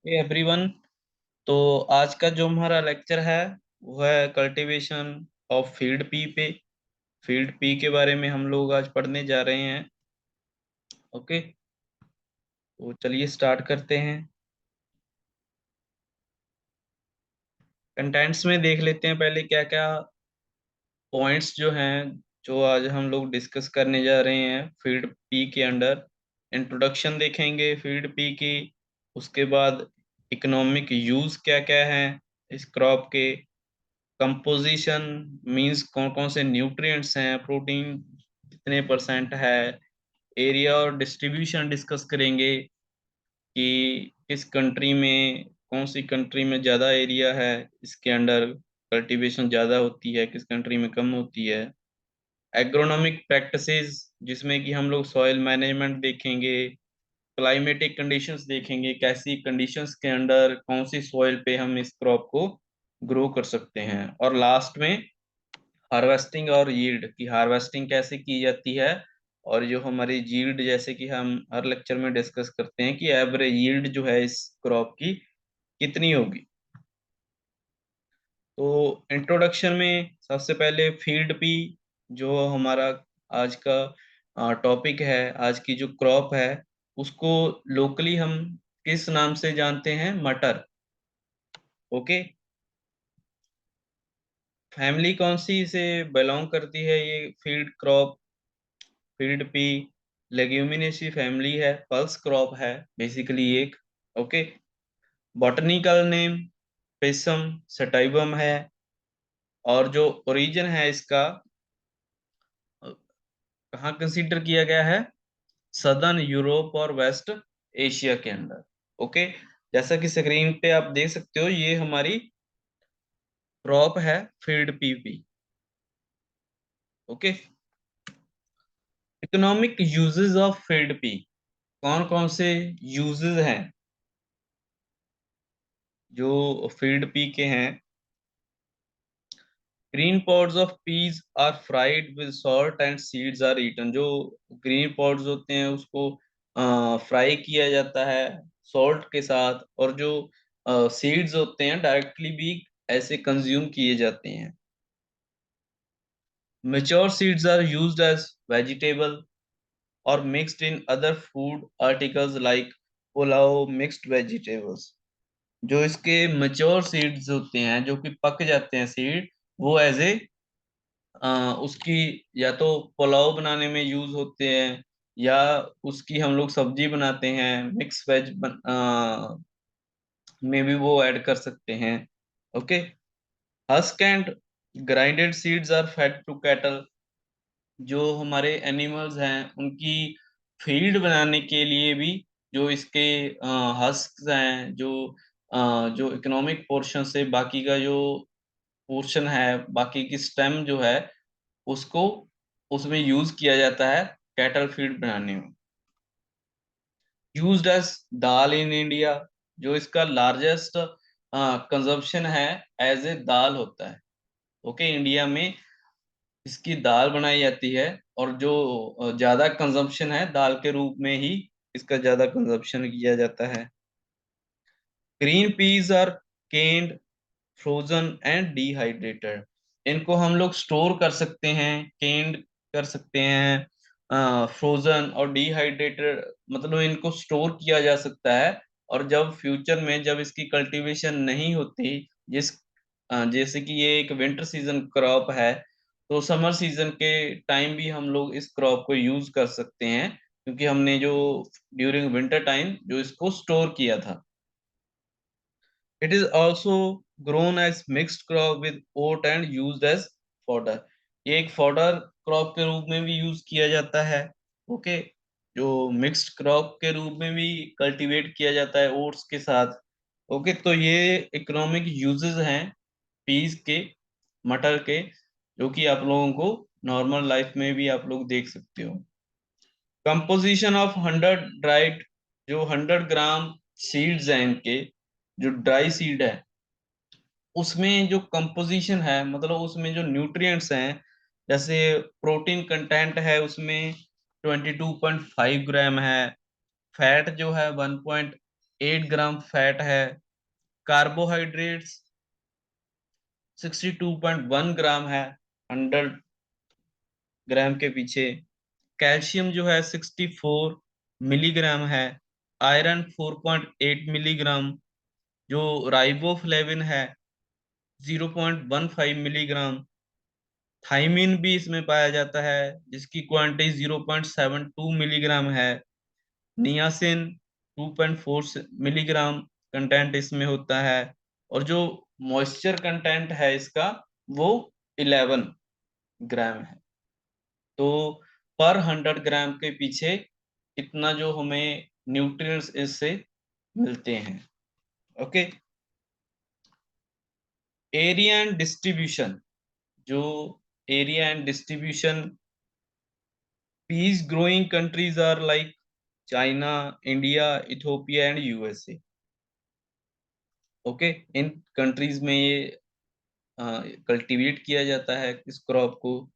Everyone. तो आज का जो हमारा लेक्चर है वो है कल्टीवेशन ऑफ फील्ड पी पे। फील्ड पी के बारे में हम लोग आज पढ़ने जा रहे हैं। ओके, तो चलिए स्टार्ट करते हैं। कंटेंट्स में देख लेते हैं पहले क्या क्या पॉइंट्स जो हैं जो आज हम लोग डिस्कस करने जा रहे हैं फील्ड पी के अंडर। इंट्रोडक्शन देखेंगे फील्ड पी की। उसके बाद इकोनॉमिक यूज क्या क्या है इस क्रॉप के। कंपोजिशन मींस कौन कौन से न्यूट्रिएंट्स हैं, प्रोटीन कितने परसेंट है। एरिया और डिस्ट्रीब्यूशन डिस्कस करेंगे कि किस कंट्री में, कौन सी कंट्री में ज़्यादा एरिया है, इसके अंडर कल्टीवेशन ज़्यादा होती है, किस कंट्री में कम होती है। एग्रोनॉमिक प्रैक्टिसेस जिसमें कि हम लोग सॉइल मैनेजमेंट देखेंगे, क्लाइमेटिक कंडीशंस देखेंगे, कैसी कंडीशंस के अंडर कौन सी सॉइल पे हम इस क्रॉप को ग्रो कर सकते हैं। और लास्ट में हार्वेस्टिंग और यील्ड की हार्वेस्टिंग कैसे की जाती है, और जो हमारी यील्ड जैसे कि हम हर लेक्चर में डिस्कस करते हैं कि एवरेज यील्ड जो है इस क्रॉप की कितनी होगी। तो इंट्रोडक्शन में सबसे पहले फील्ड पी जो हमारा आज का टॉपिक है, आज की जो क्रॉप है उसको लोकली हम किस नाम से जानते हैं? मटर। ओके, फैमिली कौन सी से बिलोंग करती है ये field crop? Field pea leguminosae family है, पल्स क्रॉप है बेसिकली एक। Okay, botanical name Pisum sativum है। और जो ओरिजिन है इसका कहाँ कंसीडर किया गया है? सदर्न यूरोप और वेस्ट एशिया के अंदर। ओके, जैसा कि स्क्रीन पे आप देख सकते हो ये हमारी क्रॉप है field PP. Okay, economic uses of field P, कौन कौन से यूजेस हैं जो फील्ड पी के हैं? Green pods of peas are fried with salt and seeds are eaten. जो ग्रीन पॉड्स होते हैं उसको फ्राई किया जाता है सॉल्ट के साथ, और जो सीड्स होते हैं डायरेक्टली भी ऐसे कंज्यूम किए जाते हैं। Mature seeds are used as vegetable और mixed in other food articles like pulao mixed vegetables. जो इसके मेच्योर सीड्स होते हैं जो कि पक जाते हैं सीड, वो एज ए उसकी या तो पुलाव बनाने में यूज होते हैं, या उसकी हम लोग सब्जी बनाते हैं मिक्स वेज में भी वो ऐड कर सकते हैं। Okay, husk and grinded seeds are fed to cattle. जो हमारे एनिमल्स हैं उनकी फीड बनाने के लिए भी जो इसके हस्क हैं, जो इकोनॉमिक पोर्शन से बाकी का जो पोर्शन है, बाकी की स्टेम जो है उसको उसमें यूज किया जाता है कैटल फीड बनाने में। Used as dal in India, जो इसका लार्जेस्ट कंजम्पशन है एज ए दाल होता है। ओके, इंडिया में इसकी दाल बनाई जाती है, और जो ज्यादा कंजम्पशन है दाल के रूप में ही इसका ज्यादा कंजम्पशन किया जाता है। Green peas are canned, frozen and dehydrated. इनको हम लोग स्टोर कर सकते हैं, केन्ड कर सकते हैं, फ्रोजन और डिहाइड्रेटेड, मतलब इनको स्टोर किया जा सकता है। और जब फ्यूचर में जब इसकी कल्टीवेशन नहीं होती, जैसे कि ये एक विंटर सीजन क्रॉप है, तो समर सीजन के टाइम भी हम लोग इस क्रॉप को यूज कर सकते हैं, क्योंकि हमने जो ड्यूरिंग विंटर टाइम जो इसको स्टोर किया था। It is also grown as mixed crop with oat and used as fodder। ये एक फॉडर क्रॉप के रूप में भी यूज किया जाता है। ओके, जो मिक्स्ड क्रॉप के रूप में भी कल्टीवेट किया जाता है ओट्स के साथ। ओके, तो ये इकोनॉमिक यूजेस हैं पीस के, मटर के, जो कि आप लोगों को नॉर्मल लाइफ में भी आप लोग देख सकते हो। कंपोजिशन ऑफ 100 ड्राइड, जो 100 ग्राम सीड्स हैं इनके, जो ड्राई सीड है उसमें जो कंपोजिशन है, मतलब उसमें जो न्यूट्रिएंट्स हैं, जैसे प्रोटीन कंटेंट है उसमें 22.5 ग्राम है, फैट जो है 1.8 8 ग्राम फैट है। कार्बोहाइड्रेट्स 62.1 ग्राम है 100 ग्राम के पीछे। कैल्शियम जो है 64 मिलीग्राम है। Iron 4.8 milligram. जो राइबोफ्लेविन है 0.15 मिलीग्राम। थाइमिन भी इसमें पाया जाता है जिसकी क्वांटिटी 0.72 मिलीग्राम है। नियासिन 2.4 मिलीग्राम कंटेंट इसमें होता है। और जो मॉइस्चर कंटेंट है इसका वो 11 ग्राम है। तो पर 100 ग्राम के पीछे इतना जो हमें न्यूट्रिएंट्स इससे मिलते हैं। ओके। Area and distribution. जो area and distribution, pea growing countries are like China, India, Ethiopia and USA. Okay. इन कंट्रीज में ये कल्टीवेट किया जाता है इस क्रॉप को।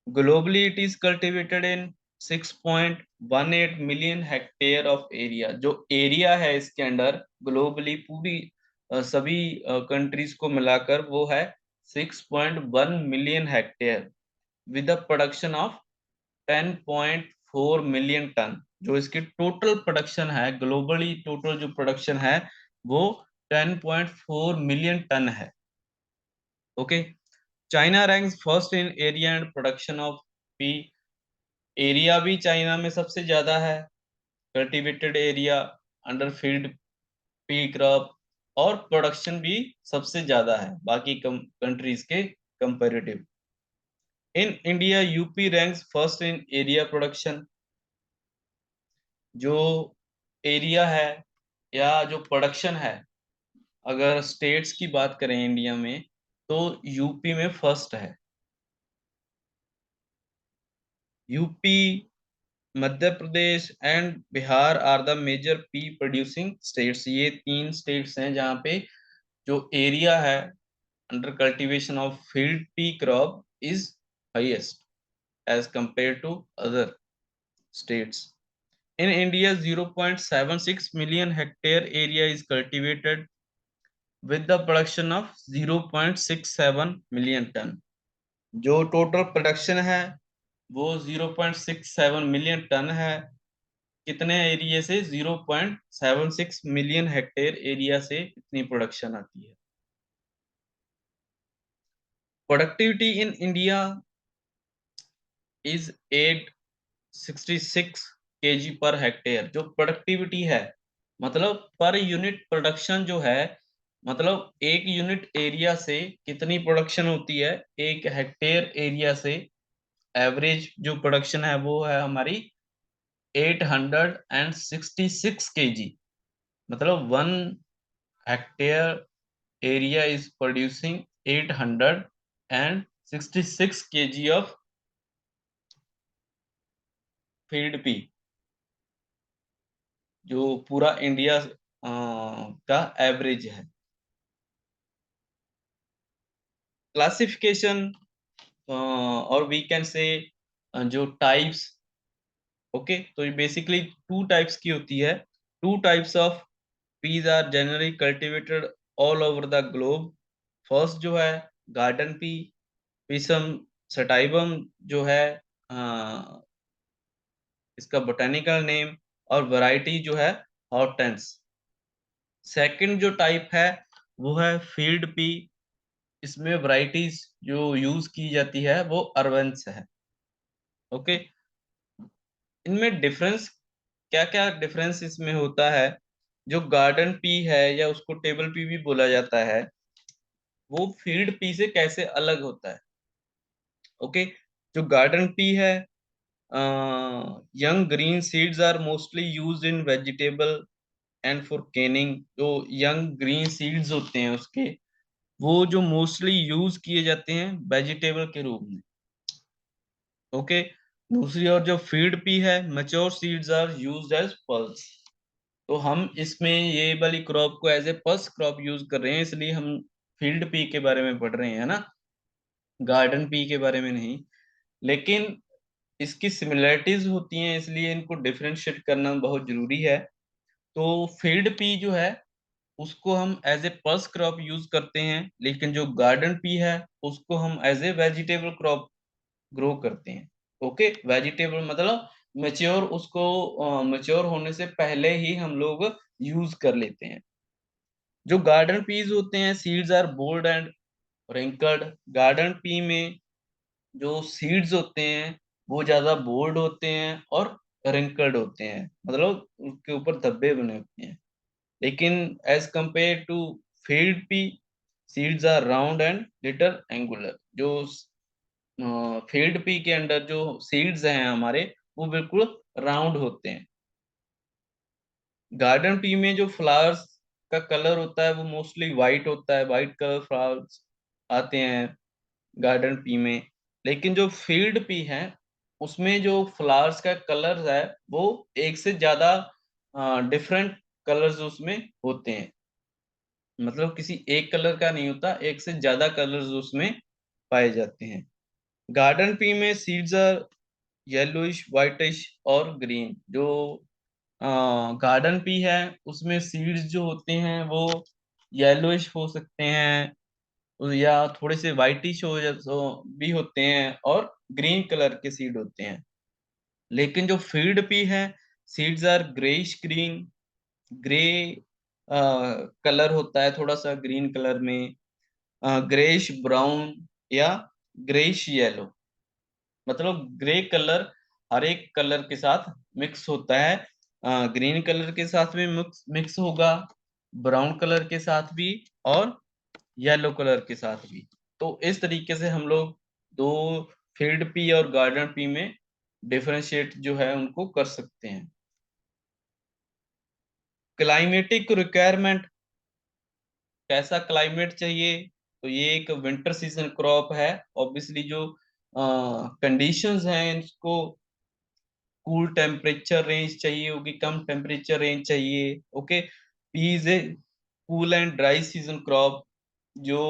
Globally it is cultivated in 6.18 million hectare of area. जो एरिया है इसके अंडर ग्लोबली पूरी सभी कंट्रीज को मिलाकर वो है 6.1 million hectare with a production of 10.4 million ton. जो इसकी टोटल प्रोडक्शन है ग्लोबली, टोटल जो प्रोडक्शन है वो 10.4 मिलियन टन है। Okay. China ranks first in area and production of pea. Area भी चाइना में सबसे ज्यादा है, cultivated area under field pea crop. और प्रोडक्शन भी सबसे ज्यादा है बाकी कंट्रीज के comparative. In India UP ranks first in area production. जो एरिया है या जो प्रोडक्शन है, अगर स्टेट्स की बात करें इंडिया में तो यूपी में फर्स्ट है। UP, Madhya Pradesh and Bihar are the major pea producing states. ये तीन स्टेट्स हैं जहाँ पे जो एरिया है under cultivation of field pea crop is highest as compare to other states. In India, 0.76 million hectare area is cultivated with the production of 0.67 million ton। जो total production है वो 0.67 मिलियन टन है। कितने area से? 0.76 million hectare area से इतनी production आती है। Productivity in India is 866 KG per hectare. जो प्रोडक्टिविटी है मतलब पर यूनिट प्रोडक्शन जो है, मतलब एक यूनिट एरिया से कितनी प्रोडक्शन होती है एक हेक्टेयर एरिया से। एवरेज जो प्रोडक्शन है वो है हमारी 866 केजी। मतलब 1 hectare area is producing 866 KG of field P. जो पूरा इंडिया का एवरेज है। क्लासिफिकेशन और वी कैन से जो टाइप्स। ओके। तो ये बेसिकली टू टाइप्स की होती है। Two types of peas are generally cultivated all over the globe. First जो है गार्डन पी, पिसम सटाइवम जो है अ, इसका बोटेनिकल नेम, और वैरायटी जो है हॉर्टेंस। सेकंड जो टाइप है वो है फील्ड पी। इसमें वैरायटीज जो यूज की जाती है वो अरवेंस है। ओके। इनमें डिफरेंस क्या क्या डिफरेंस इसमें होता है? जो गार्डन पी है या उसको टेबल पी भी बोला जाता है, वो फील्ड पी से कैसे अलग होता है? ओके। जो गार्डन पी है, young green seeds are mostly used in vegetable and for canning. जो यंग ग्रीन सीड्स होते हैं उसके, वो जो मोस्टली यूज किए जाते हैं वेजिटेबल के रूप में। ओके। दूसरी ओर जो फीड पी है, mature seeds are used as pulse. तो हम इसमें ये वाली क्रॉप को as a pulse crop use कर रहे हैं, इसलिए हम फील्ड पी के बारे में पढ़ रहे हैं ना, गार्डन पी के बारे में नहीं। लेकिन इसकी सिमिलरिटीज होती हैं इसलिए इनको डिफरेंशिएट करना बहुत जरूरी है। तो फील्ड पी जो है उसको हम as a pulse crop use करते हैं, लेकिन जो गार्डन पी है उसको हम as a vegetable crop grow करते हैं। ओके, वेजिटेबल मतलब मेच्योर, उसको मेच्योर होने से पहले ही हम लोग यूज कर लेते हैं। जो गार्डन पीज होते हैं, seeds are bold and wrinkled. Garden pea में जो सीड्स होते हैं वो ज्यादा बोल्ड होते हैं और रिंकल्ड होते हैं, मतलब उसके ऊपर धब्बे बने होते हैं। लेकिन as compare to field pea, seeds are round and little angular. जो फील्ड पी के अंदर जो सीड्स हैं हमारे, वो बिल्कुल राउंड होते हैं। गार्डन पी में जो फ्लावर्स का कलर होता है वो मोस्टली वाइट होता है, वाइट कलर फ्लावर्स आते हैं गार्डन पी में। लेकिन जो फील्ड पी है उसमें जो फ्लावर्स का कलर है वो एक से ज्यादा डिफरेंट कलर्स उसमें होते हैं, मतलब किसी एक कलर का नहीं होता, एक से ज्यादा कलर्स उसमें पाए जाते हैं। गार्डन पी में सीड्स आर येलोइश, व्हाइटिश और ग्रीन। जो गार्डन पी है उसमें सीड्स जो होते हैं वो येलोइश हो सकते हैं, या थोड़े से व्हाइटिश भी होते हैं, और ग्रीन कलर के सीड होते हैं। लेकिन जो फील्ड पी है, seeds are greyish green, grey colour होता है थोड़ा सा ग्रीन कलर में, ग्रेइश ब्राउन या ग्रेइश येलो, मतलब ग्रे कलर हर एक कलर के साथ मिक्स होता है। ग्रीन कलर के साथ भी मिक्स मिक्स होगा, ब्राउन कलर के साथ भी, और येलो कलर के साथ भी। तो इस तरीके से हम लोग दो फील्ड पी और गार्डन पी में डिफरेंशिएट जो है उनको कर सकते हैं। क्लाइमेटिक रिक्वायरमेंट, कैसा क्लाइमेट चाहिए? तो ये एक विंटर सीजन क्रॉप है। ऑब्वियसली जो कंडीशंस हैं इसको, कूल टेम्परेचर रेंज चाहिए होगी, कम टेम्परेचर रेंज चाहिए। Okay, peas a cool and dry season crop. जो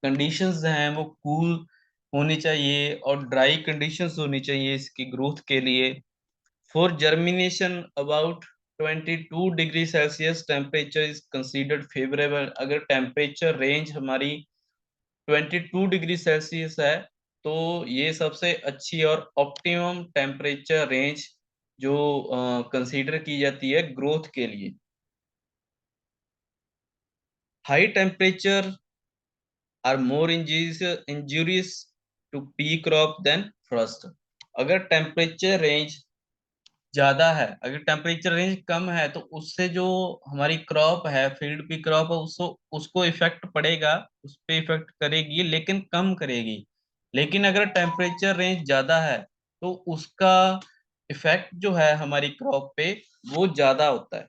कंडीशंस हैं वो कूल होनी चाहिए और ड्राई कंडीशंस होनी चाहिए इसकी ग्रोथ के लिए। For germination about 22 degree Celsius temperature is considered favourable. अगर टेम्परेचर रेंज हमारी 22 डिग्री सेल्सियस है तो ये सबसे अच्छी और ऑप्टिमम टेम्परेचर रेंज जो कंसीडर की जाती है ग्रोथ के लिए। High temperature are more injurious to pea crop than frost. अगर टेम्परेचर रेंज ज्यादा है, अगर टेम्परेचर रेंज कम है तो उससे जो हमारी क्रॉप है, फील्ड की क्रॉप है, उसको उसको इफेक्ट पड़ेगा, उस पे इफेक्ट करेगी लेकिन कम करेगी। लेकिन अगर टेम्परेचर रेंज ज्यादा है तो उसका इफेक्ट जो है हमारी क्रॉप पे वो ज्यादा होता है।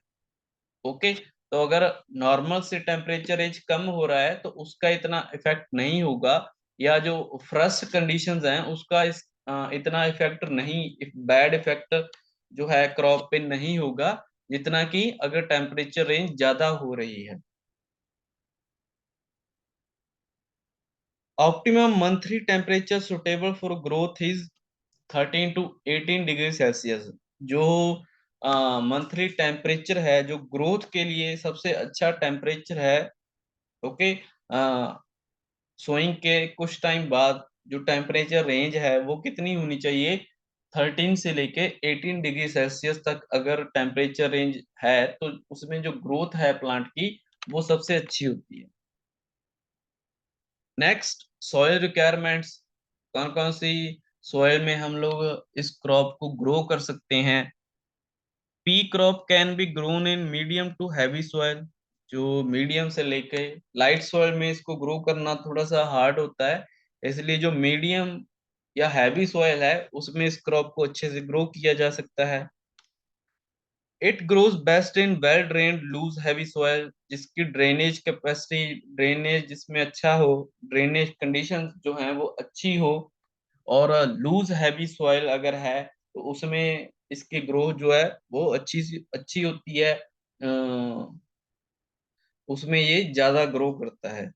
ओके, तो अगर नॉर्मल से टेम्परेचर रेंज कम हो रहा है तो उसका इतना इफेक्ट नहीं होगा, या जो फ्रस्ट कंडीशंस हैं उसका इतना इफेक्ट नहीं, बैड इफेक्ट जो है क्रॉप पे नहीं होगा, जितना कि अगर टेम्परेचर रेंज ज्यादा हो रही है। Optimum monthly temperature suitable for growth is 13 to 18 degree Celsius. जो मंथली टेम्परेचर है जो ग्रोथ के लिए सबसे अच्छा टेम्परेचर है। ओके, सोइंग के कुछ टाइम बाद जो टेम्परेचर रेंज है वो कितनी होनी चाहिए? 13 से लेके 18 डिग्री सेल्सियस तक अगर टेम्परेचर रेंज है तो उसमें जो ग्रोथ है प्लांट की वो सबसे अच्छी होती है। Next, soil requirements. कौन कौन सी सॉइल में हम लोग इस क्रॉप को ग्रो कर सकते हैं? Pea crop can be grown in medium to heavy soil. जो मीडियम से लेके लाइट सॉइल में इसको ग्रो करना थोड़ा सा हार्ड होता है, इसलिए जो मीडियम या हैवी सॉइल है उसमें इस क्रॉप को अच्छे से ग्रो किया जा सकता है। It grows best in well drained loose heavy soil, जिसकी ड्रेनेज कैपेसिटी, ड्रेनेज जिसमें अच्छा हो, ड्रेनेज कंडीशन जो है वो अच्छी हो, और लूज हैवी सॉइल अगर है तो उसमें इसकी ग्रोथ जो है वो अच्छी होती है। उसमें ये ज्यादा ग्रो करता है।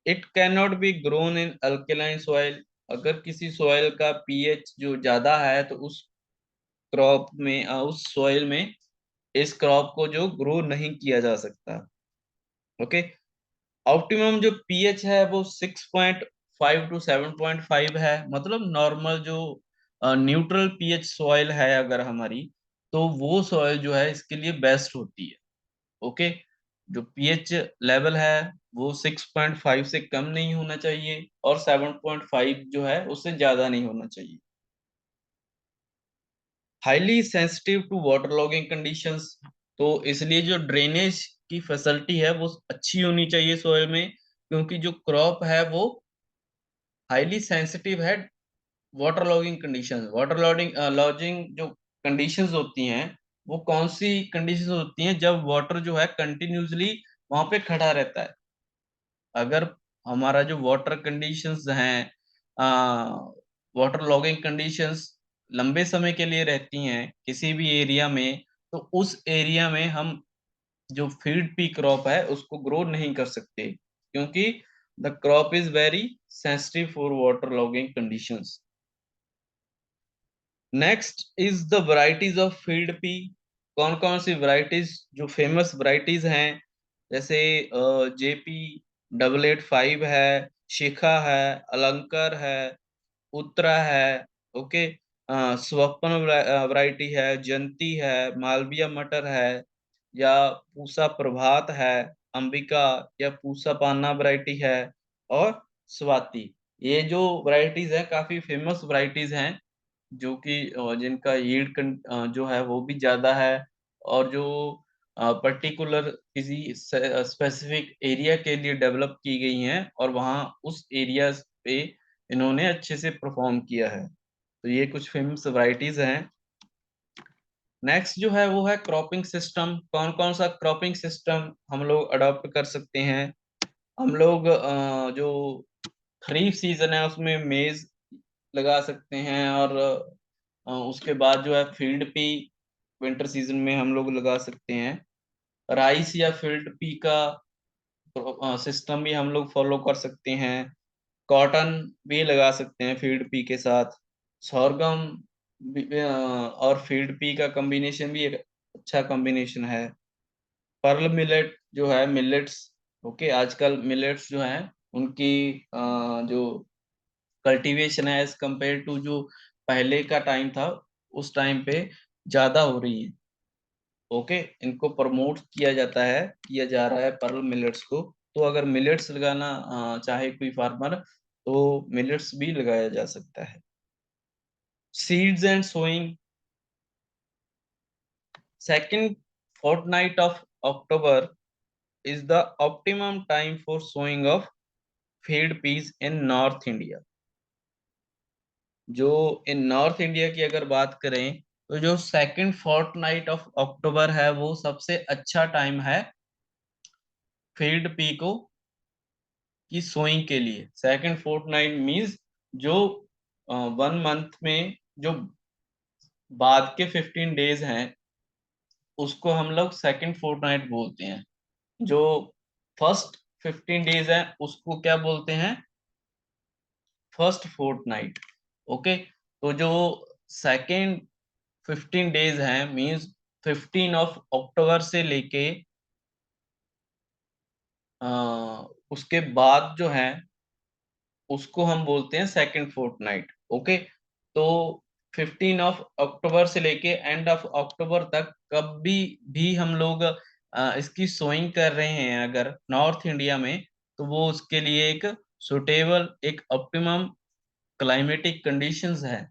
It can not be grown in alkaline soil. अगर किसी सॉइल का पीएच जो ज्यादा है तो उस क्रॉप में, उस सॉइल में इस क्रॉप को जो ग्रो नहीं किया जा सकता। ओके। ऑप्टिमम जो पीएच है वो 6.5 टू 7.5 है, मतलब नॉर्मल जो न्यूट्रल पीएच सॉइल है अगर हमारी, तो वो सॉइल जो है इसके लिए बेस्ट होती है। ओके। जो पीएच लेवल है वो 6.5 से कम नहीं होना चाहिए और 7.5 जो है उससे ज्यादा नहीं होना चाहिए। Highly sensitive to water logging conditions, तो इसलिए जो ड्रेनेज की फैसिलिटी है वो अच्छी होनी चाहिए सोयल में, क्योंकि जो क्रॉप है वो हाईली सेंसिटिव है water logging conditions. Water logging lodging जो कंडीशंस होती हैं वो कौन सी कंडीशंस होती हैं, जब वाटर जो है कंटिन्यूसली वहां पे खड़ा रहता है। अगर हमारा जो वाटर कंडीशंस हैं, वाटर लॉगिंग कंडीशंस लंबे समय के लिए रहती हैं किसी भी एरिया में, तो उस एरिया में हम जो फील्ड पी क्रॉप है उसको ग्रो नहीं कर सकते, क्योंकि the crop is very sensitive for water logging conditions. Next is the varieties of field P. कौन कौन सी वैरायटीज जो फेमस वैरायटीज हैं, जैसे जेपी 885 है, शिखा है, अलंकर है, उत्तरा है। ओके। स्वप्न वैरायटी है, जंती है, मालविया मटर है, या पूसा प्रभात है, अंबिका या पूसा पान्ना वैरायटी है, और स्वाति। ये जो वैरायटीज है काफी फेमस वैरायटीज हैं, जो कि जिनका यील्ड जो है वो भी ज्यादा है, और जो पर्टिकुलर किसी स्पेसिफिक एरिया के लिए डेवलप की गई हैं और वहाँ उस एरिया पे इन्होंने अच्छे से परफॉर्म किया है। तो ये कुछ फेमस वैरायटीज हैं। नेक्स्ट जो है वो है क्रॉपिंग सिस्टम। कौन कौन सा क्रॉपिंग सिस्टम हम लोग अडॉप्ट कर सकते हैं। हम लोग जो खरीफ सीजन है उसमें मेज लगा सकते हैं, और उसके बाद जो है फील्ड पी विंटर सीजन में हम लोग लगा सकते हैं। राइस या फील्ड पी का सिस्टम भी हम लोग फॉलो कर सकते हैं। कॉटन भी लगा सकते हैं फील्ड पी के साथ। sorghum और फील्ड पी का कॉम्बिनेशन भी एक अच्छा कॉम्बिनेशन है। पर्ल मिलेट जो है, मिलेट्स। ओके। आजकल मिलेट्स जो है उनकी जो कल्टीवेशन है एज कंपेयर टू जो पहले का टाइम था, उस टाइम पे ज्यादा हो रही है। ओके। इनको प्रमोट किया जाता है, किया जा रहा है पर्ल मिलेट्स को। तो अगर मिलेट्स लगाना चाहे कोई फार्मर, तो मिलेट्स भी लगाया जा सकता है। Seeds and sowing. Second fortnight of October is the optimum time for sowing of field peas in North India। जो इन नॉर्थ इंडिया की अगर बात करें, तो जो सेकंड फोर्टनाइट ऑफ अक्टूबर है वो सबसे अच्छा टाइम है फील्ड पी को की सोइंग के लिए। सेकंड फोर्टनाइट मींस जो 1 मंथ में जो बाद के 15 डेज हैं उसको हम लोग सेकंड फोर्टनाइट बोलते हैं। जो फर्स्ट 15 डेज हैं उसको क्या बोलते हैं, फर्स्ट फोर्टनाइट। ओके। तो जो सेकंड 15 डेज हैं मींस 15 अक्टूबर से लेके उसके बाद जो है उसको हम बोलते हैं सेकंड फोर्टनाइट। ओके। तो 15 अक्टूबर से लेके एंड ऑफ अक्टूबर तक कभी भी हम लोग इसकी सोइंग कर रहे हैं अगर नॉर्थ इंडिया में, तो वो उसके लिए एक सुटेबल, एक ऑप्टिमम क्लाइमेटिक कंडीशंस है,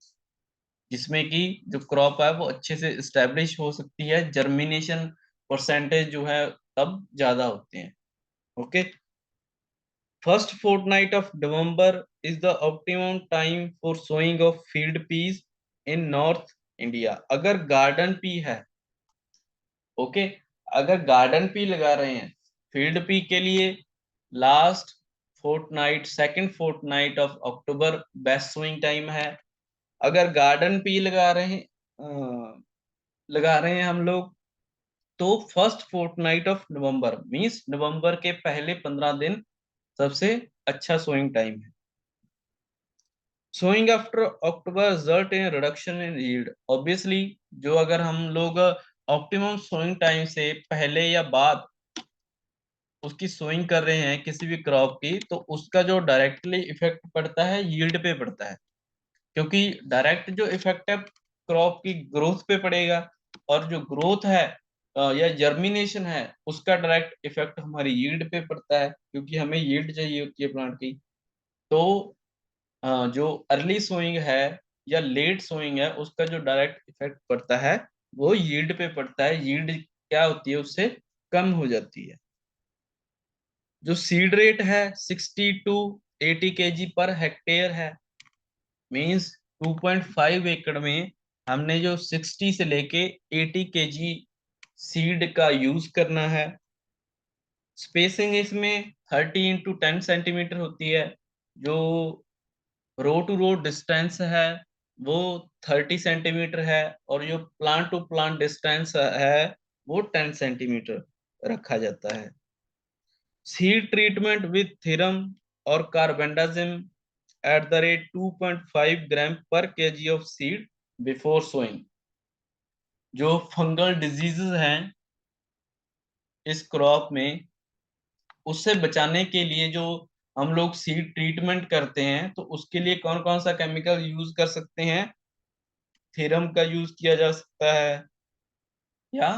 जिसमें कि जो क्रॉप है वो अच्छे से इस्टेब्लिश हो सकती है, जर्मिनेशन परसेंटेज जो है तब ज्यादा होते हैं। Okay. First fortnight of November is the optimum time for sowing of field peas in north India. अगर गार्डन पी है, ओके, अगर गार्डन पी लगा रहे हैं फील्ड पी के लिए, last fortnight, second fortnight of October best sowing time है। अगर गार्डन पी लगा रहे हैं हम लोग, तो first fortnight of November means November के पहले 15 दिन सबसे अच्छा सोइंग टाइम है। Sowing after October result in reduction in yield. Obviously जो अगर हम लोग ऑप्टिमम सोइंग टाइम से पहले या बाद उसकी सोइंग कर रहे हैं किसी भी क्रॉप की, तो उसका जो डायरेक्टली इफेक्ट पड़ता है यील्ड पे पड़ता है, क्योंकि डायरेक्ट जो इफेक्ट है क्रॉप की ग्रोथ पे पड़ेगा, और जो ग्रोथ है या जर्मिनेशन है उसका डायरेक्ट इफेक्ट हमारी यील्ड पे पड़ता है, क्योंकि हमें यील्ड चाहिए होती है प्लांट की। तो जो अर्ली सोइंग है या लेट सोइंग है उसका जो डायरेक्ट इफेक्ट पड़ता है वो यील्ड पे पड़ता है। यील्ड क्या होती है, उससे कम हो जाती है। जो सीड रेट है 60 to 80 kg पर हेक्टेयर है, मींस 2.5 एकड़ में हमने जो 60 से लेके 80 kg सीड का यूज करना है। स्पेसिंग इसमें 30 into 10 सेंटीमीटर होती है। जो रो टू रो डिस्टेंस है वो 30 सेंटीमीटर है, और जो प्लांट टू प्लांट डिस्टेंस है वो 10 सेंटीमीटर रखा जाता है। सीड ट्रीटमेंट विद थीरम और carbendazim at the rate 2.5 gram per kg of seed before sowing. जो फंगल डिजीजेस हैं इस क्रॉप में, उससे बचाने के लिए जो हम लोग सीड ट्रीटमेंट करते हैं, तो उसके लिए कौन कौन सा केमिकल यूज कर सकते हैं? थीरम का यूज किया जा सकता है, या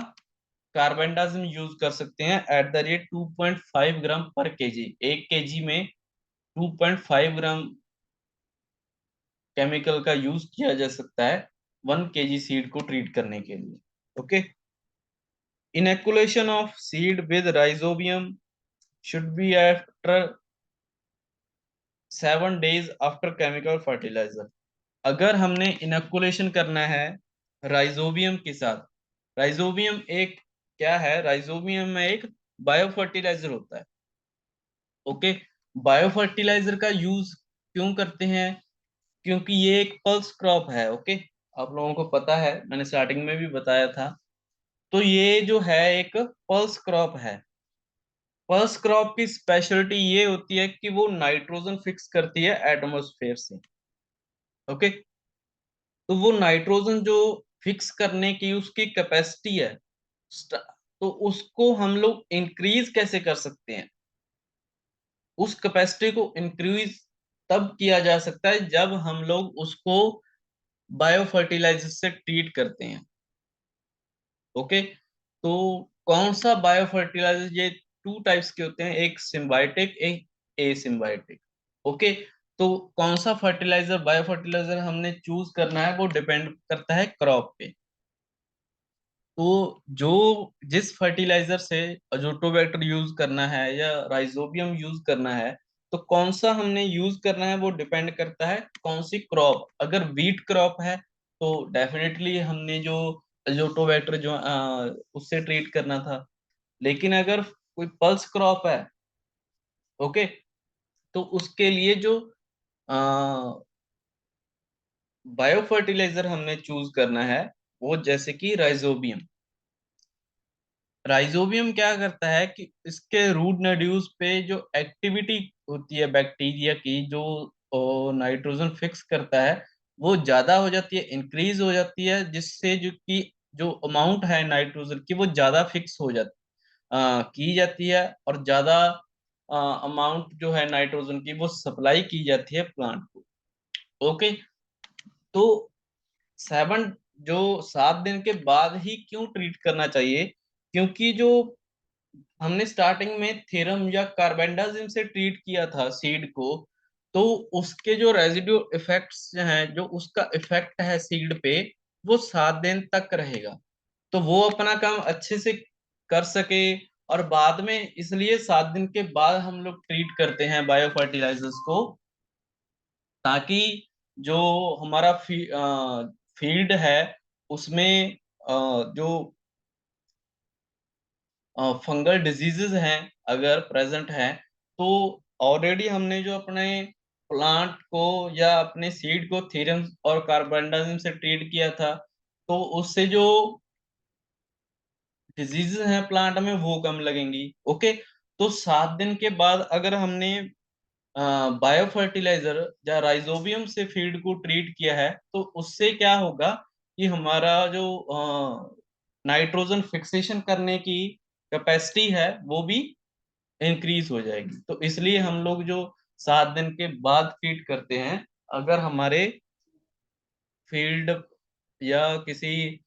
कार्बेंडाजिम यूज कर सकते हैं eight the rate 2.5 gram per KG. 1 kg में 2.5 ग्राम केमिकल का यूज किया जा सकता है 1 kg सीड को ट्रीट करने के लिए। Okay. Inoculation of seed with rhizobium should be after 7 days after chemical fertiliser. अगर हमने इनेकुलेशन करना है राइजोबियम के साथ, राइजोबियम एक क्या है, राइजोबियम में एक बायो फर्टिलाइजर होता है। ओके। बायो फर्टिलाइजर का यूज क्यों करते हैं? क्योंकि ये एक पल्स क्रॉप है। ओके, आप लोगों को पता है, मैंने स्टार्टिंग में भी बताया था। तो ये जो है एक पल्स क्रॉप है। पल्स क्रॉप की स्पेशलिटी ये होती है कि वो नाइट्रोजन फिक्स करती है एटमॉस्फेयर से। ओके। तो वो नाइट्रोजन जो फिक्स करने की उसकी कैपेसिटी है, तो उसको हम लोग इंक्रीज कैसे कर सकते हैं? उस कैपेसिटी को इंक्रीज तब किया जा सकता है जब हम लोग उसको बायो फर्टिलाइजर से ट्रीट करते हैं। ओके। तो कौन सा बायो फर्टिलाइजर? ये टू टाइप्स के होते हैं, एक सिम्बायोटिक, एक एसिम्बायोटिक। ओके। तो कौन सा फर्टिलाइजर, बायो फर्टिलाइजर हमने चूज करना है वो डिपेंड करता है क्रॉप पे। तो जो जिस फर्टिलाइजर से अजोटोबैक्टर यूज करना है या राइजोबियम यूज करना है, तो कौन सा हमने यूज करना है वो डिपेंड करता है कौन सी क्रॉप। अगर वीट क्रॉप है तो डेफिनेटली हमने जो अजोटोबैक्टर जो उससे ट्रीट करना था। लेकिन अगर कोई पल्स क्रॉप है, ओके, तो उसके लिए जो बायो फर्टिलाइजर हमने चूज करना है वो जैसे कि राइजोबियम। राइजोबियम क्या करता है कि इसके रूट नोड्यूल्स पे जो एक्टिविटी होती है बैक्टीरिया की, जो नाइट्रोजन फिक्स करता है, वो ज्यादा हो जाती है, इंक्रीज हो जाती है, जिससे जो अमाउंट है नाइट्रोजन की वो ज्यादा फिक्स हो जाती की जाती है, और ज्यादा अमाउंट जो है नाइट्रोजन की वो सप्लाई की जाती है प्लांट को। ओके। तो 7 जो 7 दिन के बाद ही क्यों ट्रीट करना चाहिए? क्योंकि जो हमने स्टार्टिंग में थेरम या कार्बेंडाजिम से ट्रीट किया था सीड को, तो उसके जो रेजिड्यू इफेक्ट्स हैं, जो उसका इफेक्ट है सीड पे, वो 7 दिन तक रहेगा। तो वो अपना काम अच्छे से कर सके। और बाद में इसलिए 7 दिन के बाद हम लोग ट्रीट करते हैं बायो फर्टिलाइजर्स को, ताकि जो हमारा फील्ड है उसमें जो फंगल डिजीजेस हैं अगर प्रेजेंट हैं, तो ऑलरेडी हमने जो अपने प्लांट को या अपने सीड को थीरम और कार्बेंडाजिम से ट्रीट किया था, तो उससे जो डिजीजेस हैं प्लांट में वो कम लगेंगी। ओके। तो 7 दिन के बाद अगर हमने बायो फर्टिलाइजर या राइजोबियम से फील्ड को ट्रीट किया है, तो उससे क्या होगा कि हमारा जो नाइट्रोजन फिक्सेशन करने की कैपेसिटी है वो भी इंक्रीज हो जाएगी। तो इसलिए हम लोग जो 7 दिन के बाद फीड करते हैं, अगर हमारे फील्ड या किसी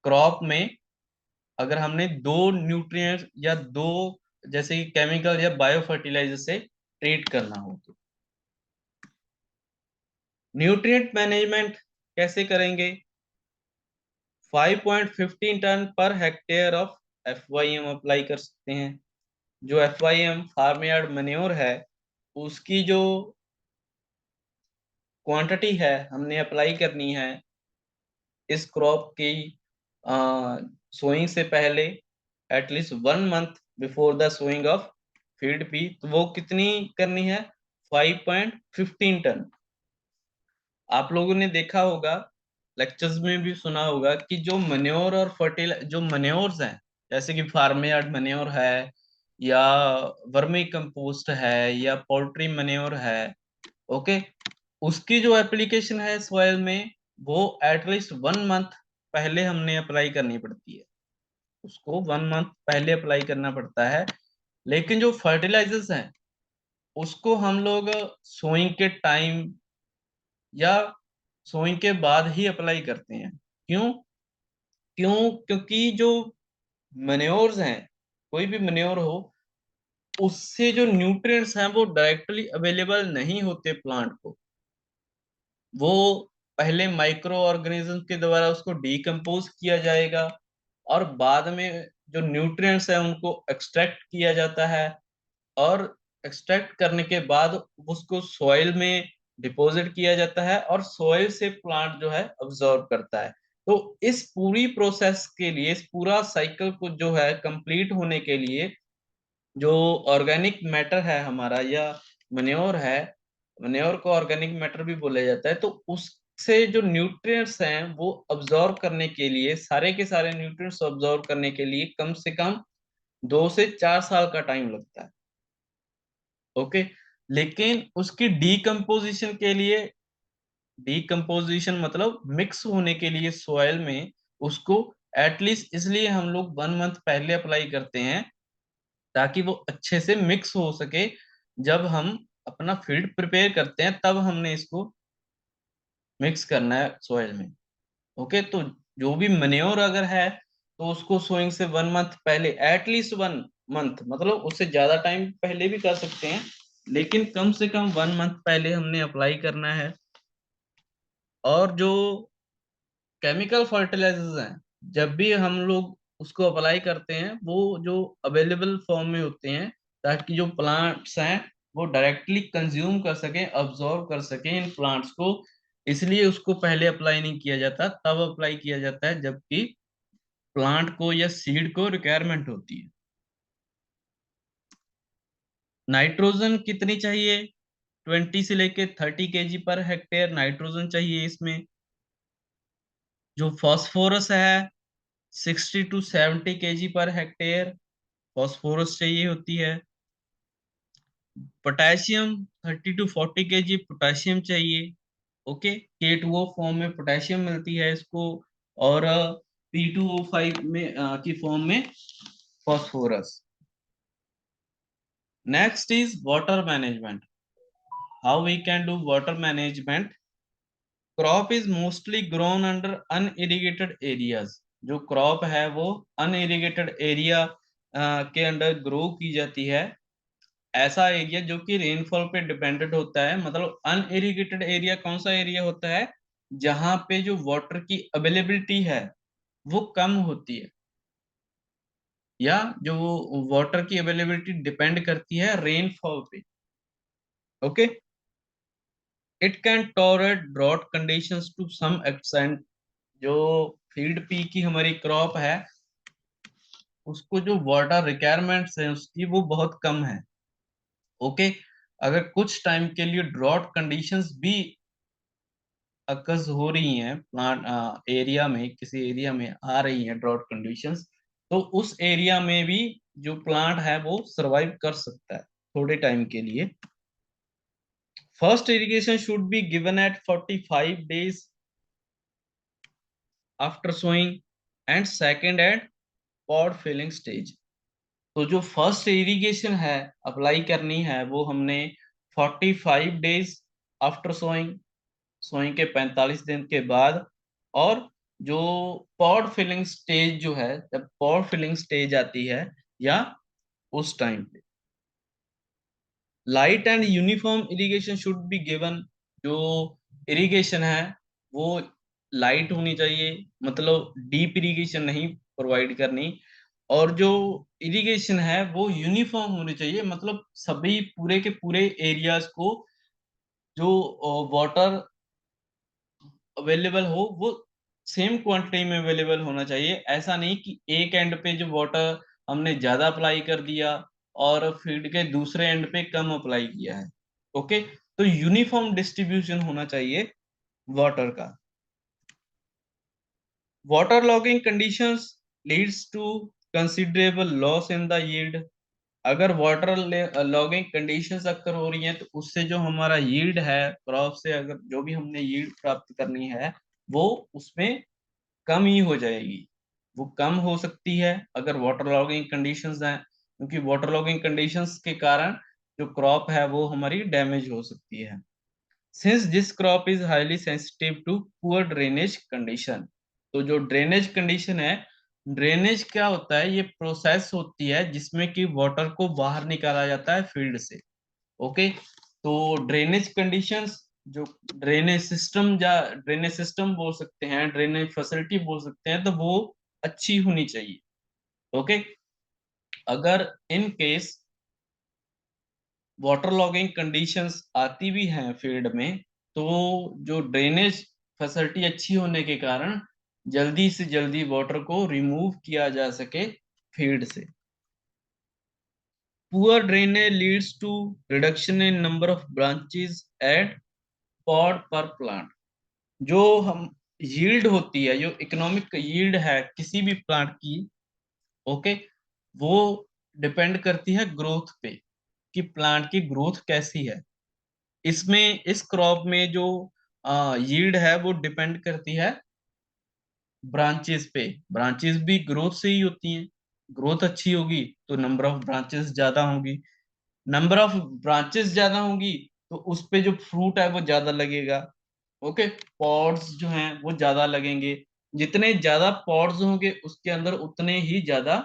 क्रॉप में अगर हमने दो न्यूट्रिएंट या दो जैसे कि केमिकल या बायो फर्टिलाइजर से ट्रीट करना हो तो न्यूट्रिएंट मैनेजमेंट कैसे करेंगे? 5.15 ton per hectare of FYM apply कर सकते हैं। जो FYM फार्म यार्ड मैन्योर है उसकी जो क्वांटिटी है हमने अप्लाई करनी है इस क्रॉप की सोइंग से पहले, at least 1 month before the sowing of feed pea. तो वो कितनी करनी है? 5.15 टन। आप लोगों ने देखा होगा, लेक्चर्स में भी सुना होगा कि जो मन्योर और जो मन्योर्स हैं, जैसे कि फार्म यार्ड मन्योर है या वर्मी कंपोस्ट है या पोल्ट्री मन्योर है, ओके, उसकी जो एप्लीकेशन है सॉइल में वो एटलीस्ट 1 मंथ पहले हमने अप्लाई करनी पड़ती है। उसको 1 मंथ पहले अप्लाई करना पड़ता है। लेकिन जो फर्टिलाइजर्स हैं उसको हम लोग सोइंग के टाइम या सोइंग के बाद ही अप्लाई करते हैं। क्यों? क्योंकि जो मन्योर्स हैं, कोई भी मन्योर हो, उससे जो न्यूट्रिएंट्स हैं वो डायरेक्टली अवेलेबल नहीं होते प्लांट को। वो पहले माइक्रो ऑर्गेनिज्म के द्वारा उसको डीकम्पोज किया जाएगा और बाद में जो न्यूट्रिएंट्स हैं उनको एक्सट्रैक्ट किया जाता है और एक्सट्रैक्ट करने के बाद उसको सॉइल में डिपॉजिट किया जाता है और सॉइल से प्लांट जो है अब्जॉर्ब करता है। तो इस पूरी प्रोसेस के लिए, इस पूरा साइकिल को जो है कंप्लीट होने के लिए, जो ऑर्गेनिक मैटर है हमारा या मन्योर है, मन्योर को ऑर्गेनिक मैटर भी बोला जाता है, तो उससे जो न्यूट्रिएंट्स हैं वो अब्जॉर्ब करने के लिए, सारे के सारे न्यूट्रिएंट्स अब्जॉर्ब करने के लिए कम से कम 2 से 4 साल का टाइम लगता है। ओके। लेकिन उसकी डीकम्पोजिशन के लिए, डीकम्पोजिशन मतलब मिक्स होने के लिए सॉइल में, उसको एटलीस्ट इसलिए हम लोग 1 मंथ पहले अप्लाई करते हैं ताकि वो अच्छे से मिक्स हो सके। जब हम अपना फील्ड प्रिपेयर करते हैं तब हमने इसको मिक्स करना है सॉइल में। ओके। तो जो भी मन्योर अगर है तो उसको सोइंग से 1 मंथ पहले, एटलीस्ट 1 मंथ, मतलब उससे ज्यादा टाइम पहले भी कर सकते हैं, लेकिन कम से कम 1 मंथ पहले हमने अप्लाई करना है। और जो केमिकल फर्टिलाइजर्स हैं, जब भी हम लोग उसको अप्लाई करते हैं वो जो अवेलेबल फॉर्म में होते हैं ताकि जो प्लांट्स हैं वो डायरेक्टली कंज्यूम कर सकें, अब्जॉर्ब कर सकें इन प्लांट्स को। इसलिए उसको पहले अप्लाई नहीं किया जाता, तब अप्लाई किया जाता है जबकि प्लांट को या सीड को रिक्वायरमेंट होती है। नाइट्रोजन कितनी चाहिए? 20 से लेके 30 kg पर हेक्टेयर नाइट्रोजन चाहिए इसमें। जो फॉस्फोरस है 60 to 70 kg पर हेक्टेयर फॉस्फोरस चाहिए होती है। पोटेशियम 30 to 40 kg पोटेशियम चाहिए। ओके। K2O फॉर्म में पोटेशियम मिलती है इसको, और P2O5 में की फॉर्म में phosphorus. Next is water management. How we can do water management? Crop is mostly grown under unirrigated areas. जो क्रॉप है वो अनइरिगेटेड एरिया के अंडर ग्रो की जाती है। ऐसा एरिया जो कि रेनफॉल पे डिपेंडेंट होता है। मतलब अनइरिगेटेड एरिया कौन सा एरिया होता है? जहां पे जो वाटर की अवेलेबिलिटी है वो कम होती है, या जो वाटर की अवेलेबिलिटी डिपेंड करती है रेनफॉल पे। Okay. It can tolerate drought conditions to some extent. जो फील्ड पी की हमारी क्रॉप है उसको जो वाटर रिक्वायरमेंट्स है उसकी वो बहुत कम है। ओके। अगर कुछ टाइम के लिए ड्रॉट कंडीशंस भी अकस हो रही हैं, प्लांट एरिया में, किसी एरिया में आ रही हैं ड्रॉट कंडीशंस, तो उस एरिया में भी जो प्लांट है वो सरवाइव कर सकता है थोड़े टाइम के लिए। First irrigation should be given at 45 days after sowing and second at pod filling stage. तो जो फर्स्ट इरिगेशन है अप्लाई करनी है वो हमने 45 डेज आफ्टर सोइंग, सोइंग के 45 दिन के बाद, और जो पॉड फिलिंग स्टेज जो है, जब पॉड फिलिंग स्टेज आती है या उस टाइम पे light and uniform irrigation should be given. जो इरिगेशन है वो लाइट होनी चाहिए, मतलब डीप इरिगेशन नहीं प्रोवाइड करनी। और जो इरिगेशन है वो यूनिफॉर्म होनी चाहिए, मतलब सभी पूरे के पूरे एरियाज को जो वाटर अवेलेबल हो वो सेम क्वांटिटी में अवेलेबल होना चाहिए। ऐसा नहीं कि एक एंड पे जो वाटर हमने ज्यादा अप्लाई कर दिया और फील्ड के दूसरे एंड पे कम अप्लाई किया है। ओके, तो यूनिफॉर्म डिस्ट्रीब्यूशन होना चाहिए वाटर का। Water logging conditions leads to considerable loss in the yield. अगर वाटर लॉगिंग कंडीशंस अक्कर हो रही हैं तो उससे जो हमारा यील्ड है क्रॉप से, अगर जो भी हमने यील्ड प्राप्त करनी है वो उसमें कम ही हो जाएगी। वो कम हो सकती है अगर वाटर लॉगिंग कंडीशंस हैं, क्योंकि वाटर लॉगिंग कंडीशंस के कारण जो क्रॉप है वो हमारी डैमेज हो सकती है। Since this crop is highly sensitive to poor drainage condition. तो जो ड्रेनेज कंडीशन है, ड्रेनेज क्या होता है, ये प्रोसेस होती है जिसमें कि वाटर को बाहर निकाला जाता है फील्ड से। ओके, तो ड्रेनेज कंडीशंस, जो ड्रेनेज सिस्टम बोल सकते हैं, ड्रेनेज फैसिलिटी बोल सकते हैं, तो वो अच्छी होनी चाहिए। ओके, अगर in case water logging conditions आती भी हैं फील्ड में, तो जो ड्रेनेज फैसिलिटी अच्छी होने के कारण जल्दी से जल्दी वाटर को रिमूव किया जा सके फील्ड से। Poor drainage leads to reduction in number of branches at pod per plant. जो हम यील्ड होती है, जो इकोनॉमिक यील्ड है किसी भी प्लांट की, ओके, वो डिपेंड करती है ग्रोथ पे, कि प्लांट की ग्रोथ कैसी है। इसमें इस क्रॉप में जो यील्ड है वो डिपेंड करती है ब्रांचेस पे। ब्रांचेस भी ग्रोथ से ही होती हैं। ग्रोथ अच्छी होगी तो नंबर ऑफ ब्रांचेस ज्यादा होगी, नंबर ऑफ ब्रांचेस ज्यादा होगी तो उस पे जो फ्रूट है वो ज्यादा लगेगा। ओके, पॉड्स जो हैं वो ज्यादा लगेंगे। जितने ज्यादा पॉड्स होंगे उसके अंदर उतने ही ज्यादा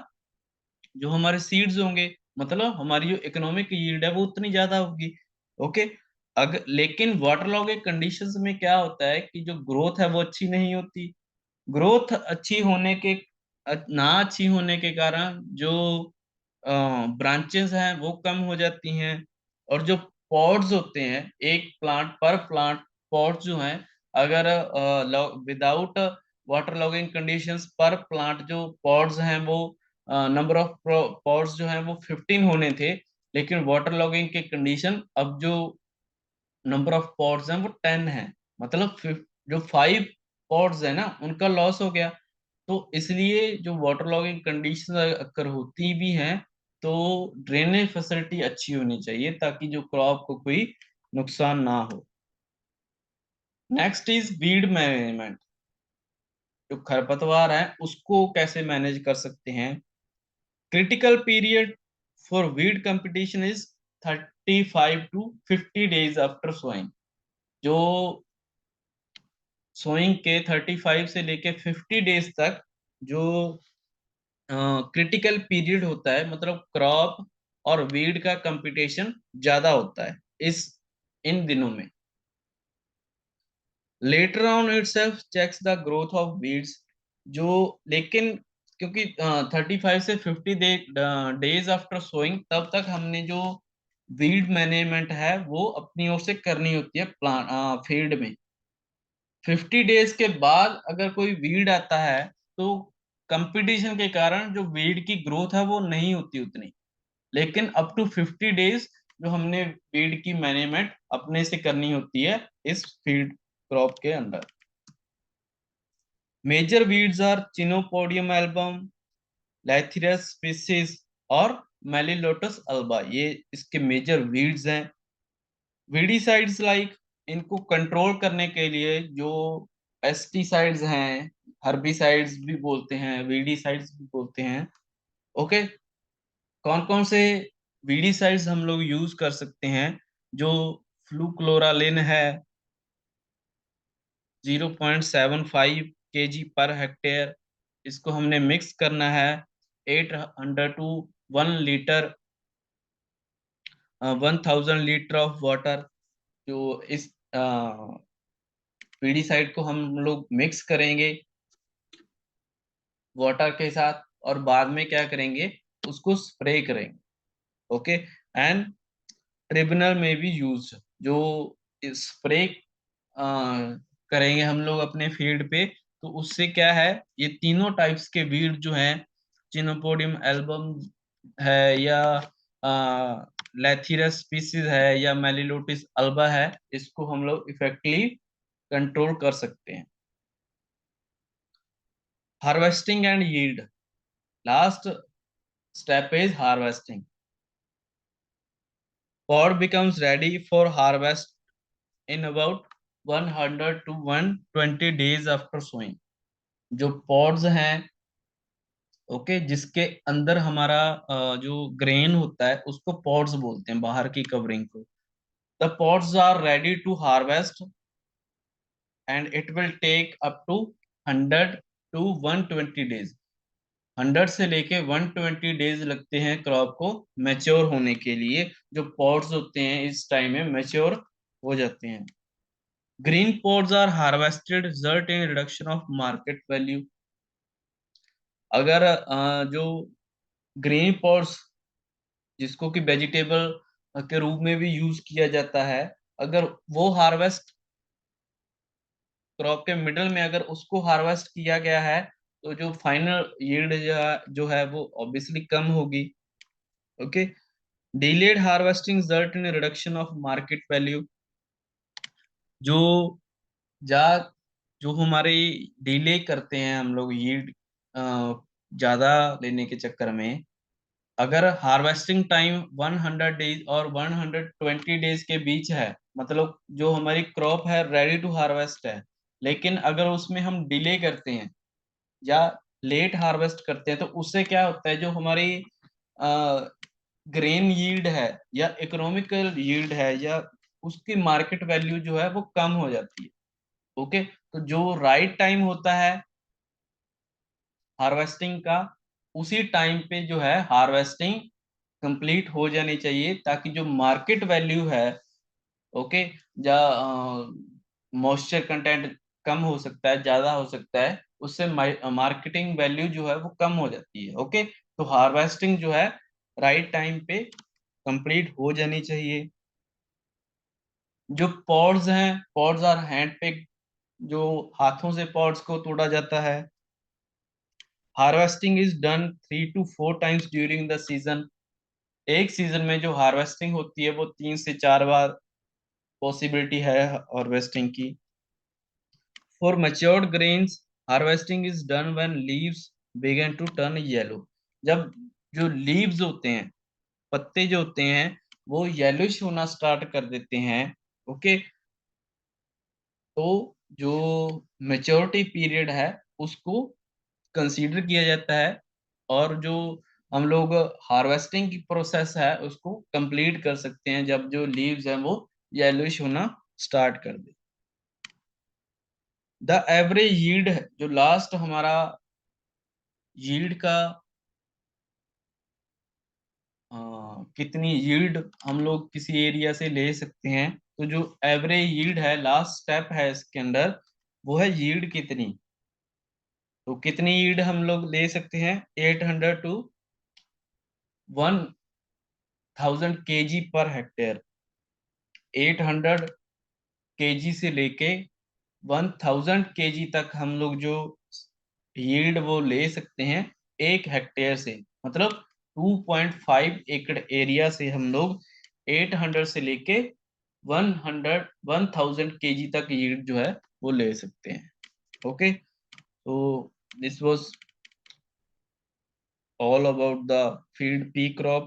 जो हमारे सीड्स होंगे, मतलब हमारी जो इकोनॉमिक यील्ड है वो उतनी ज्यादा होगी। ओके, अगर लेकिन वाटर लॉगिंग कंडीशंस में क्या होता है कि जो ग्रोथ है वो अच्छी नहीं होती। ग्रोथ अच्छी होने के ना अच्छी होने के कारण जो ब्रांचेस हैं वो कम हो जाती हैं। और जो पॉड्स होते हैं, एक प्लांट पर प्लांट पॉड्स जो हैं, अगर विदाउट वाटर लॉगिंग कंडीशंस पर प्लांट जो पॉड्स हैं वो नंबर ऑफ पॉड्स जो हैं वो 15 होने थे, लेकिन वाटर लॉगिंग के कंडीशन अब जो नंबर ऑफ पॉड्स हैं वो 10 है। मतलब जो 5 पॉड्स है ना उनका लॉस हो गया। तो इसलिए जो वाटर लॉगिंग कंडीशन अगर होती भी हैं तो ड्रेनेज फैसिलिटी अच्छी होनी चाहिए ताकि जो क्रॉप को कोई नुकसान ना हो। Next is weed management. जो खरपतवार है उसको कैसे मैनेज कर सकते हैं। Critical period for weed competition is 35 to 50 days after sowing. जो सोइंग के 35 से लेके 50 डेज तक जो क्रिटिकल पीरियड होता है, मतलब क्रॉप और वीड का कंपटीशन ज्यादा होता है इस इन दिनों में। Later on itself checks the growth of weeds. जो लेकिन क्योंकि 35 से 50 डेज आफ्टर सोइंग तब तक हमने जो वीड मैनेजमेंट है वो अपनी ओर से करनी होती है प्लांट फील्ड में। 50 डेज के बाद अगर कोई वीड आता है तो कंपटीशन के कारण जो वीड की ग्रोथ है वो नहीं होती उतनी। लेकिन अप टू 50 डेज जो हमने वीड की मैनेजमेंट अपने से करनी होती है इस फील्ड क्रॉप के अंदर। Major weeds are Chenopodium album, Lathyrus species और मेलिलोटस अल्बा, ये इसके मेजर वीड्स हैं। वीडीसाइड्स लाइक, इनको कंट्रोल करने के लिए जो पेस्टिसाइड्स हैं, हर्बिसाइड्स भी बोलते हैं, वीडीसाइड्स भी बोलते हैं। ओके, कौन कौन से वीडीसाइड्स हम लोग यूज कर सकते हैं? जो फ्लूक्लोरालिन है 0.75 kg पर हेक्टेयर, इसको हमने मिक्स करना है 800 to 1 litre 1000 litre of water. जो इस वीडीसाइड को हम लोग मिक्स करेंगे वाटर के साथ, और बाद में क्या करेंगे, उसको स्प्रे करेंगे। ओके, एंड ट्रिब्यूनल में भी यूज, जो स्प्रे करेंगे हम लोग अपने फील्ड पे, तो उससे क्या है, ये तीनों टाइप्स के वीड जो हैं, चिनोपोडियम एल्बम है, या लेथिरस स्पीसीज है, या मेलिलोटिस अल्बा है, इसको हम लोग इफेक्टली कंट्रोल कर सकते हैं। Harvesting and yield, last step is harvesting. Pod becomes ready for harvest in about 100 to 120 days after sowing. जो पॉड्स हैं, ओके, जिसके अंदर हमारा जो ग्रेन होता है उसको पॉड्स बोलते हैं, बाहर की कवरिंग को। The pods are ready to harvest and it will take up to 100 to 120 days. 100 से लेके 120 डेज लगते हैं क्रॉप को मैच्योर होने के लिए। जो पॉड्स होते हैं इस टाइम में मैच्योर हो जाते हैं। Green pods are harvested, result in reduction of market value. अगर जो ग्रीन पॉड्स, जिसको कि वेजिटेबल के रूप में भी यूज किया जाता है, अगर वो हार्वेस्ट क्रॉप के मिडल में अगर उसको हार्वेस्ट किया गया है, तो जो फाइनल यील्ड जो है वो ऑब्वियसली कम होगी। Okay, delayed harvesting result in reduction of market value. जो जा जो हमारे डिले करते हैं हम लोग यील्ड ज्यादा लेने के चक्कर में, अगर हार्वेस्टिंग टाइम 100 डेज और 120 डेज के बीच है, मतलब जो हमारी क्रॉप है रेडी टू हार्वेस्ट है, लेकिन अगर उसमें हम डिले करते हैं या लेट हार्वेस्ट करते हैं, तो उससे क्या होता है, जो हमारी ग्रेन यील्ड है या इकोनॉमिकल यील्ड है या उसकी मार्केट वैल्यू जो है वो कम हो जाती है। ओके, तो जो राइट टाइम होता है हार्वेस्टिंग का, उसी टाइम पे जो है हार्वेस्टिंग कंप्लीट हो जानी चाहिए, ताकि जो मार्केट वैल्यू है, ओके, जा मॉइस्चर कंटेंट कम हो सकता है, ज्यादा हो सकता है, उससे मार्केटिंग वैल्यू जो है वो कम हो जाती है। ओके, तो हार्वेस्टिंग जो है राइट टाइम पे कंप्लीट हो जानी चाहिए। जो पॉड्स हैं, पॉड्स आर हैंड पिक, जो हाथों से पॉड्स को तोड़ा जाता है। Harvesting is done 3 to 4 times during the season. एक सीजन में जो हार्वेस्टिंग होती है वो 3 से 4 बार पॉसिबिलिटी है हार्वेस्टिंग की। For matured grains harvesting is done when leaves begin to turn yellow. जब जो लीव्स होते हैं, पत्ते जो होते हैं, वो येलोइश होना स्टार्ट कर देते हैं, ओके, तो जो मेच्योरिटी पीरियड है उसको कंसीडर किया जाता है, और जो हम लोग हार्वेस्टिंग की प्रोसेस है उसको कंप्लीट कर सकते हैं जब जो लीव्स हैं वो येलोइश होना स्टार्ट कर दे। द एवरेज यील्ड, जो लास्ट हमारा यील्ड का कितनी यील्ड हम लोग किसी एरिया से ले सकते हैं, तो जो एवरेज यील्ड है, लास्ट स्टेप है इसके अंदर, वो है यील्ड कितनी। तो कितनी यील्ड हम लोग ले सकते हैं, 800 टू 1000 kg पर हेक्टेयर। 800 kg से लेके 1000 kg तक हम लोग जो यील्ड वो ले सकते हैं एक हेक्टेयर से, मतलब 2.5 एकड़ एरिया से हम लोग 800 से लेके 1000 kg तक यील्ड जो है वो ले सकते हैं। ओके, तो this was all about the field pea crop.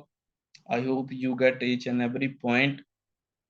I hope you get each and every point